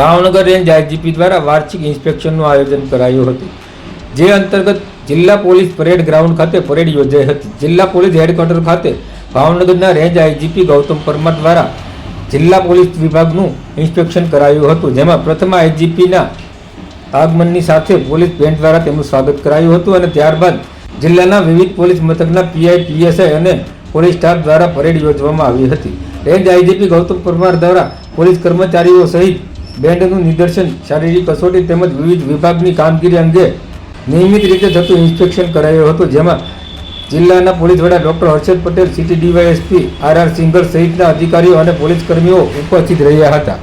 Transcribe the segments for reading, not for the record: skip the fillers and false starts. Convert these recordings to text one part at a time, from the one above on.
Bhavnagar range IGP દ્વારા વાર્ષિક ઇન્સ્પેક્શનનું આયોજન કરાયું હતું, જે અંતર્ગત જિલ્લા પોલીસ પરેડ ગ્રાઉન્ડ ખાતે પરેડ યોજાઈ હતી। જિલ્લા પોલીસ હેડક્વાર્ટર ખાતે ભાવનગરના રેન્જ આઈજીપી ગૌતમ પરમાર દ્વારા જિલ્લા પોલીસ વિભાગનું ઇન્સ્પેક્શન કરાયું હતું, જેમાં પ્રથમ આઈજીપીના આગમનની સાથે પોલીસ બેન્ડ દ્વારા તેમનું સ્વાગત કરાયું હતું અને ત્યારબાદ જિલ્લાના વિવિધ પોલીસ મથકના પીઆઈ, પીએસઆઈ અને પોલીસ સ્ટાફ દ્વારા પરેડ યોજવામાં આવી હતી। રેન્જ આઈજીપી ગૌતમ પરમાર દ્વારા પોલીસ કર્મચારીઓ સહિત બેન્ડનું નિદર્શન, શારીરિક કસોટી તેમજ વિવિધ વિભાગની કામગીરી અંગે નિયમિત રીતે થતું ઇન્સ્પેક્શન કરાયું હતું, જેમાં જિલ્લાના પોલીસ વડા doctor Harshad Patel, city DYSP R Singhal સહિતના અધિકારીઓ અને પોલીસ કર્મીઓ ઉપસ્થિત રહ્યા હતા।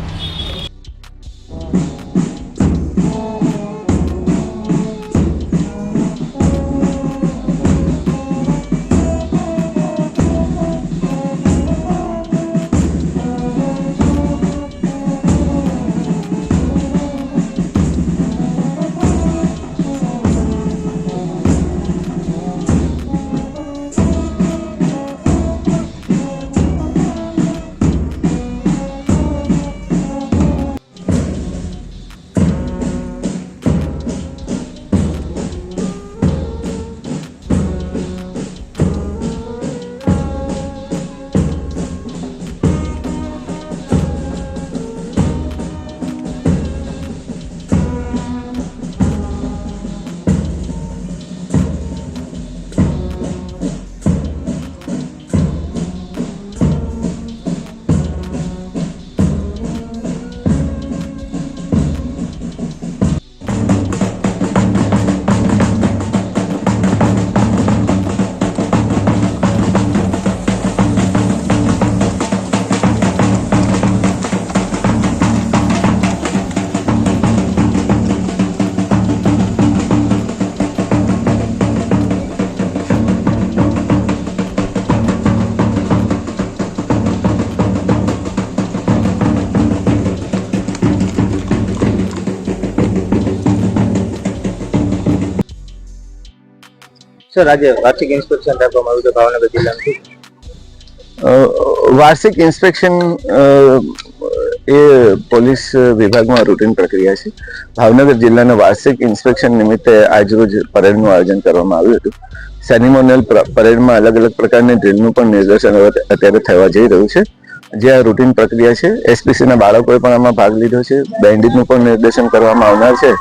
સર, આજે વાર્ષિક ઇન્સ્પેક્શન રાખવામાં આવ્યું છે ભાવનગર જિલ્લાનું। વાર્ષિક ઇન્સ્પેક્શન એ પોલીસ વિભાગમાં રૂટીન પ્રક્રિયા છે। ભાવનગર જિલ્લાના વાર્ષિક ઇન્સ્પેક્શન નિમિત્તે આજરોજ પરેડનું આયોજન કરવામાં આવ્યું હતું। સેરેમોનિયલ પરેડમાં અલગ અલગ પ્રકારની ડ્રીલનું પણ નિદર્શન અત્યારે થવા જઈ રહ્યું છે, જે આ રૂટીન પ્રક્રિયા છે। એસપીસીના બાળકોએ પણ આમાં ભાગ લીધો છે, બેન્ડિટનું પણ નિર્દેશન કરવામાં આવનાર છે,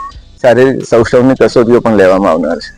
શારીરિક સૌષ્ઠવની કસોટીઓ પણ લેવામાં આવનાર છે।